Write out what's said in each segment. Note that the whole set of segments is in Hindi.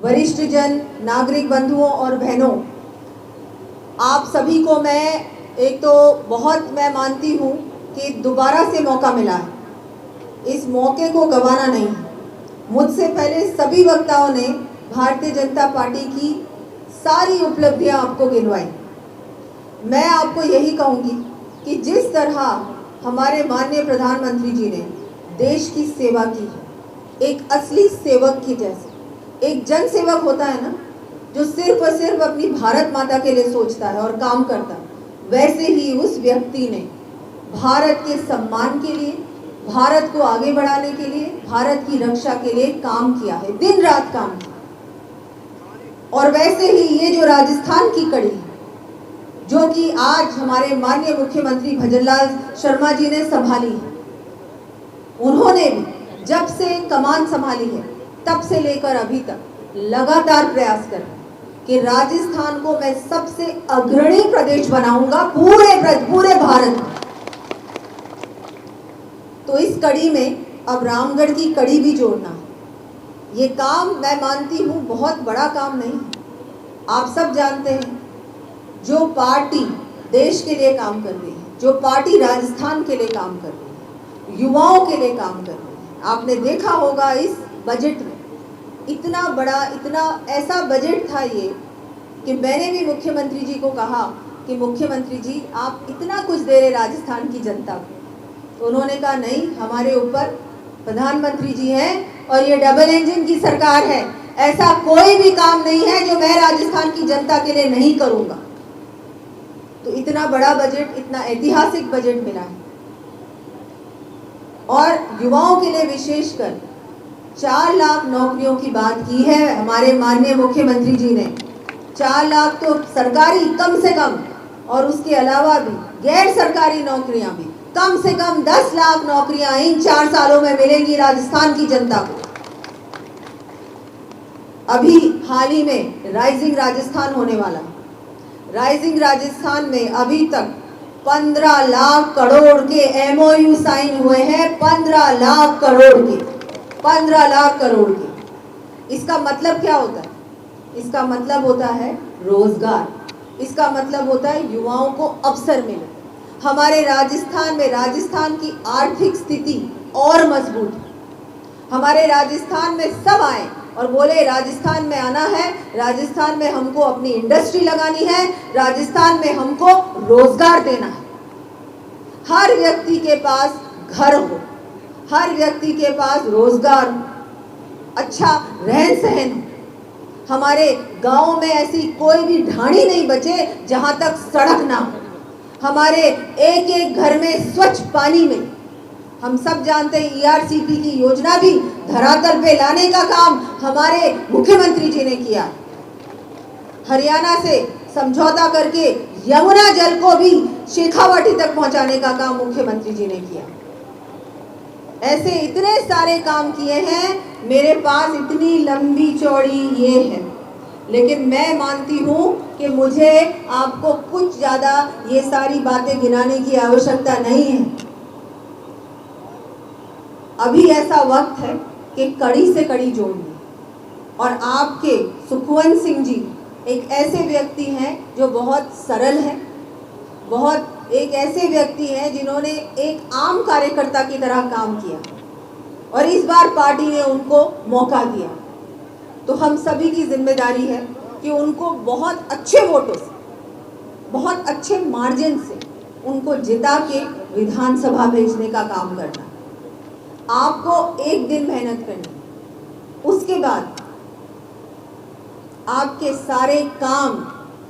वरिष्ठ जन, नागरिक बंधुओं और बहनों, आप सभी को मैं बहुत मानती हूँ कि दोबारा से मौका मिला है। इस मौके को गंवाना नहीं है। मुझसे पहले सभी वक्ताओं ने भारतीय जनता पार्टी की सारी उपलब्धियां आपको गिनवाई। मैं आपको यही कहूँगी कि जिस तरह हमारे माननीय प्रधानमंत्री जी ने देश की सेवा की है, एक असली सेवक की जैसे, एक जन सेवक होता है ना, जो सिर्फ और सिर्फ अपनी भारत माता के लिए सोचता है और काम करता है, वैसे ही उस व्यक्ति ने भारत के सम्मान के लिए, भारत को आगे बढ़ाने के लिए, भारत की रक्षा के लिए काम किया है, दिन रात काम किया। और वैसे ही ये जो राजस्थान की कड़ी है, जो कि आज हमारे माननीय मुख्यमंत्री भजनलाल शर्मा जी ने संभाली है, उन्होंने भी जब से कमान संभाली है तब से लेकर अभी तक लगातार प्रयास कर रहे हैं कि राजस्थान को मैं सबसे अग्रणी प्रदेश बनाऊंगा पूरे भारत में। तो इस कड़ी में अब रामगढ़ की कड़ी भी जोड़ना है। ये काम मैं मानती हूँ बहुत बड़ा काम नहीं है। आप सब जानते हैं, जो पार्टी देश के लिए काम कर रही है, जो पार्टी राजस्थान के लिए काम कर रही है, युवाओं के लिए काम कर रही है, आपने देखा होगा इस बजट में इतना बड़ा, इतना ऐसा बजट था ये कि मैंने भी मुख्यमंत्री जी को कहा कि मुख्यमंत्री जी आप इतना कुछ दे रहे राजस्थान की जनता को, तो उन्होंने कहा नहीं, हमारे ऊपर प्रधानमंत्री जी हैं और ये डबल इंजन की सरकार है, ऐसा कोई भी काम नहीं है जो मैं राजस्थान की जनता के लिए नहीं करूंगा। तो इतना बड़ा बजट, इतना ऐतिहासिक बजट मिला है। और युवाओं के लिए विशेषकर 4 लाख नौकरियों की बात की है हमारे माननीय मुख्यमंत्री जी ने। 4 लाख तो सरकारी कम से कम, और उसके अलावा भी गैर सरकारी नौकरियां भी कम से कम 10 लाख नौकरियां इन 4 सालों में मिलेंगी राजस्थान की जनता को। अभी हाल ही में राइजिंग राजस्थान होने वाला है। राइजिंग राजस्थान में अभी तक 15 लाख करोड़ के MOU साइन हुए हैं। 15 लाख करोड़ के, 15 लाख करोड़ के। इसका मतलब क्या होता है? इसका मतलब होता है रोजगार, इसका मतलब होता है युवाओं को अवसर मिले। हमारे राजस्थान में, राजस्थान की आर्थिक स्थिति और मजबूत है। हमारे राजस्थान में सब आए और बोले राजस्थान में आना है, राजस्थान में हमको अपनी इंडस्ट्री लगानी है, राजस्थान में हमको रोजगार देना है। हर व्यक्ति के पास घर हो, हर व्यक्ति के पास रोजगार हो, अच्छा रहन सहन हो। हमारे गांव में ऐसी कोई भी ढाणी नहीं बचे जहां तक सड़क ना हो। हमारे एक एक घर में स्वच्छ पानी मिले। हम सब जानते हैं ERCP की योजना भी धरातल पे लाने का काम हमारे मुख्यमंत्री जी ने किया। हरियाणा से समझौता करके यमुना जल को भी शेखावाटी तक पहुंचाने का काम मुख्यमंत्री जी ने किया। ऐसे इतने सारे काम किए हैं, मेरे पास इतनी लंबी चौड़ी ये है, लेकिन मैं मानती हूँ कि मुझे आपको कुछ ज़्यादा ये सारी बातें गिनाने की आवश्यकता नहीं है। अभी ऐसा वक्त है कि कड़ी से कड़ी जोड़नी। और आपके सुखवंत सिंह जी एक ऐसे व्यक्ति हैं जो बहुत सरल है, एक ऐसे व्यक्ति हैं जिन्होंने एक आम कार्यकर्ता की तरह काम किया, और इस बार पार्टी ने उनको मौका दिया। तो हम सभी की जिम्मेदारी है कि उनको बहुत अच्छे वोटों से, बहुत अच्छे मार्जिन से उनको जिता के विधानसभा भेजने का काम करना। आपको एक दिन मेहनत करनी, उसके बाद आपके सारे काम,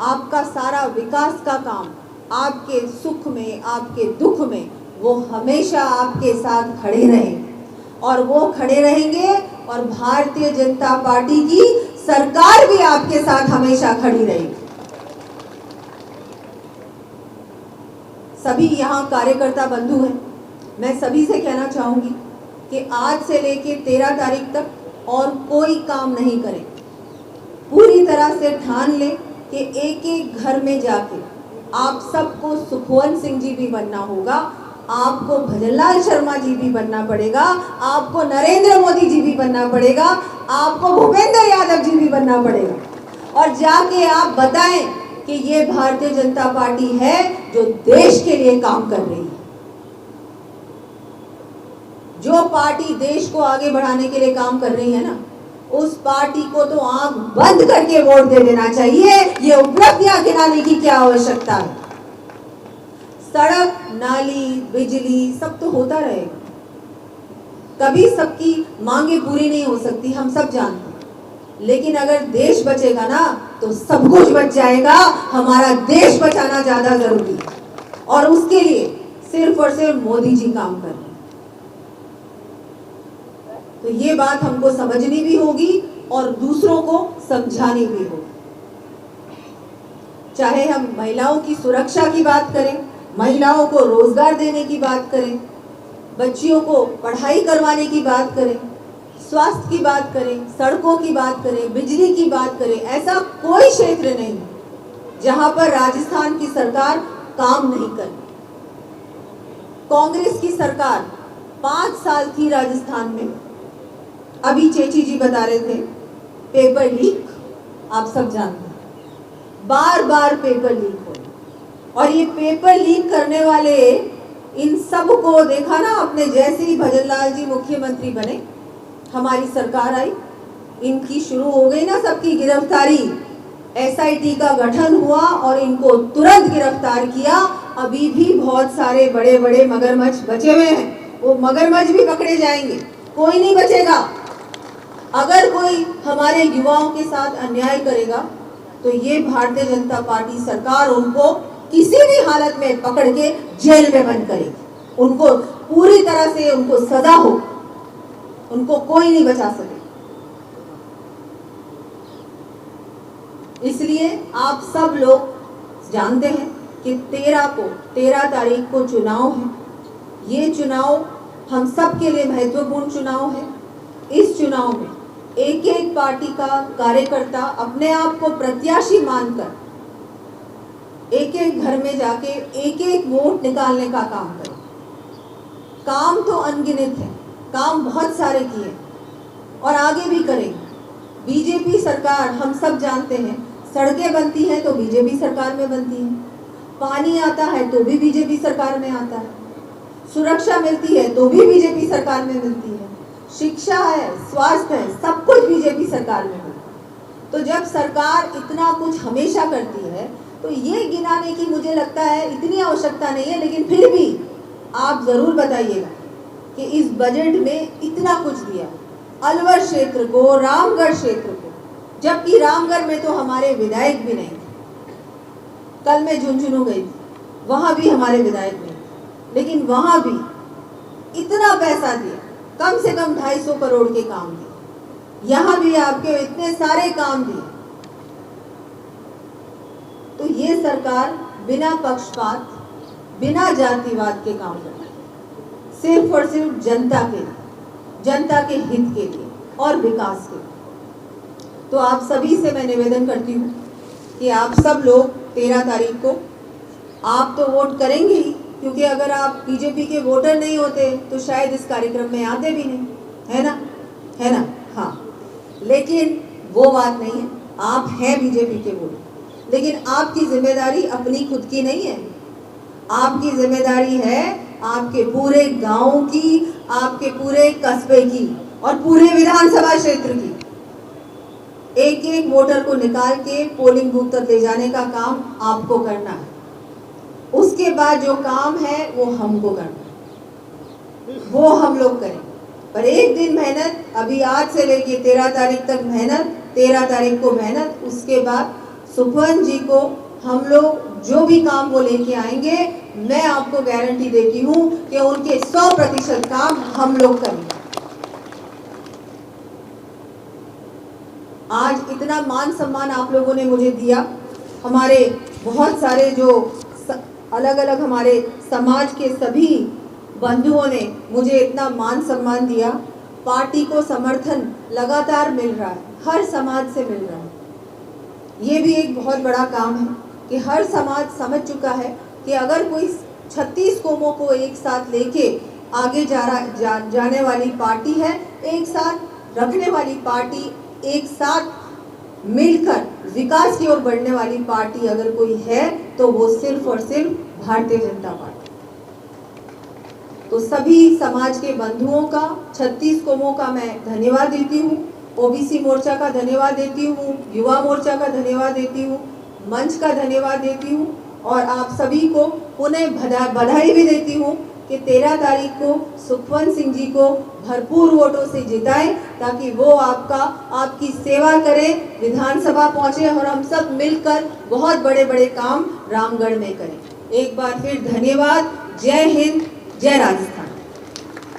आपका सारा विकास का काम, आपके सुख में, आपके दुख में वो हमेशा आपके साथ खड़े रहेंगे, और वो खड़े रहेंगे, और भारतीय जनता पार्टी की सरकार भी आपके साथ हमेशा खड़ी रहेगी। सभी यहाँ कार्यकर्ता बंधु हैं, मैं सभी से कहना चाहूँगी कि आज से लेके 13 तारीख तक और कोई काम नहीं करें। पूरी तरह से ठान लें कि एक एक घर में जाके आप सबको सुखवंत सिंह जी भी बनना होगा, आपको भजनलाल शर्मा जी भी बनना पड़ेगा, आपको नरेंद्र मोदी जी भी बनना पड़ेगा, आपको भूपेंद्र यादव जी भी बनना पड़ेगा और जाके आप बताएं कि ये भारतीय जनता पार्टी है जो देश के लिए काम कर रही है। जो पार्टी देश को आगे बढ़ाने के लिए काम कर रही है ना, उस पार्टी को तो आंख बंद करके वोट दे देना चाहिए। ये उपलब्धियां गिनाने की क्या आवश्यकता है। सड़क, नाली, बिजली सब तो होता रहेगा, कभी सबकी मांगे पूरी नहीं हो सकती, हम सब जानते हैं। लेकिन अगर देश बचेगा ना तो सब कुछ बच जाएगा। हमारा देश बचाना ज्यादा जरूरी है और उसके लिए सिर्फ और सिर्फ मोदी जी काम कर रहे हैं। तो ये बात हमको समझनी भी होगी और दूसरों को समझानी भी होगी। चाहे हम महिलाओं की सुरक्षा की बात करें, महिलाओं को रोजगार देने की बात करें, बच्चियों को पढ़ाई करवाने की बात करें, स्वास्थ्य की बात करें, सड़कों की बात करें, बिजली की बात करें, ऐसा कोई क्षेत्र नहीं जहां पर राजस्थान की सरकार काम नहीं कर रही। कांग्रेस की सरकार 5 साल थी राजस्थान में। अभी चेची जी बता रहे थे पेपर लीक, आप सब जानते हैं, बार बार पेपर लीक हो और ये पेपर लीक करने वाले इन सब को देखा ना आपने। जैसे ही भजनलाल जी मुख्यमंत्री बने, हमारी सरकार आई, इनकी शुरू हो गई ना सबकी गिरफ्तारी। एसआईटी का गठन हुआ और इनको तुरंत गिरफ्तार किया। अभी भी बहुत सारे बड़े बड़े मगरमच्छ बचे हुए हैं, वो मगरमच्छ भी पकड़े जाएंगे, कोई नहीं बचेगा। अगर कोई हमारे युवाओं के साथ अन्याय करेगा तो ये भारतीय जनता पार्टी सरकार उनको किसी भी हालत में पकड़ के जेल में बंद करेगी, उनको पूरी तरह से उनको सजा हो, उनको कोई नहीं बचा सके। इसलिए आप सब लोग जानते हैं कि 13 तारीख को चुनाव है। ये चुनाव हम सब के लिए महत्वपूर्ण चुनाव है। इस चुनाव में एक एक पार्टी का कार्यकर्ता अपने आप को प्रत्याशी मानकर एक एक घर में जाके एक एक वोट निकालने का काम करे। काम तो अनगिनत है, काम बहुत सारे किए और आगे भी करेंगे। बीजेपी सरकार हम सब जानते हैं, सड़कें बनती हैं तो बीजेपी सरकार में बनती है, पानी आता है तो भी बीजेपी सरकार में आता है, सुरक्षा मिलती है तो भी बीजेपी सरकार में मिलती है, शिक्षा है, स्वास्थ्य है, सब कुछ बीजेपी सरकार में है। तो जब सरकार इतना कुछ हमेशा करती है तो ये गिनाने की मुझे लगता है इतनी आवश्यकता नहीं है। लेकिन फिर भी आप जरूर बताइएगा कि इस बजट में इतना कुछ दिया अलवर क्षेत्र को, रामगढ़ क्षेत्र को, जबकि रामगढ़ में तो हमारे विधायक भी नहीं थे। कल मैं झुंझुनू गई थी, वहां भी हमारे विधायक नहीं थे, लेकिन वहां भी इतना पैसा दिया, कम से कम 250 करोड़ के काम दिए। यहां भी आपके इतने सारे काम दिए। तो ये सरकार बिना पक्षपात, बिना जातिवाद के काम कर रही है, सिर्फ और सिर्फ जनता के लिए, जनता के हित के लिए और विकास के लिए। तो आप सभी से मैं निवेदन करती हूँ कि आप सब लोग 13 तारीख को आप तो वोट करेंगे ही, क्योंकि अगर आप बीजेपी के वोटर नहीं होते तो शायद इस कार्यक्रम में आते भी नहीं, है ना, है ना। हाँ, लेकिन वो बात नहीं है, आप हैं बीजेपी के वोटर, लेकिन आपकी जिम्मेदारी अपनी खुद की नहीं है, आपकी जिम्मेदारी है आपके पूरे गांव की, आपके पूरे कस्बे की और पूरे विधानसभा क्षेत्र की। एक एक वोटर को निकाल के पोलिंग बूथ तक ले जाने का काम आपको करना है। उसके बाद जो काम है वो हमको करना है, वो हम लोग करें। पर एक दिन मेहनत, अभी आज से लेके 13 तारीख तक मेहनत, 13 तारीख को मेहनत, उसके बाद सुखवंत जी को हम लोग जो भी काम वो लेके आएंगे, मैं आपको गारंटी देती हूँ कि उनके 100% काम हम लोग करेंगे। आज इतना मान सम्मान आप लोगों ने मुझे दिया, हमारे बहुत सारे जो अलग अलग हमारे समाज के सभी बंधुओं ने मुझे इतना मान सम्मान दिया। पार्टी को समर्थन लगातार मिल रहा है, हर समाज से मिल रहा है। ये भी एक बहुत बड़ा काम है कि हर समाज समझ चुका है कि अगर कोई 36 कौमों को एक साथ लेके आगे जाने वाली पार्टी है, एक साथ रखने वाली पार्टी, एक साथ मिलकर विकास की ओर बढ़ने वाली पार्टी अगर कोई है तो वो सिर्फ और सिर्फ भारतीय जनता पार्टी। तो सभी समाज के बंधुओं का, 36 कौमों का मैं धन्यवाद देती हूँ, ओबीसी मोर्चा का धन्यवाद देती हूँ, युवा मोर्चा का धन्यवाद देती हूँ, मंच का धन्यवाद देती हूँ और आप सभी को पुनः बधाई भी देती हूँ कि 13 तारीख को सुखवंत सिंह जी को भरपूर वोटों से जिताएं ताकि वो आपकी सेवा करें, विधानसभा पहुंचे और हम सब मिलकर बहुत बड़े बड़े काम रामगढ़ में करें। एक बार फिर धन्यवाद। जय हिंद, जय राजस्थान।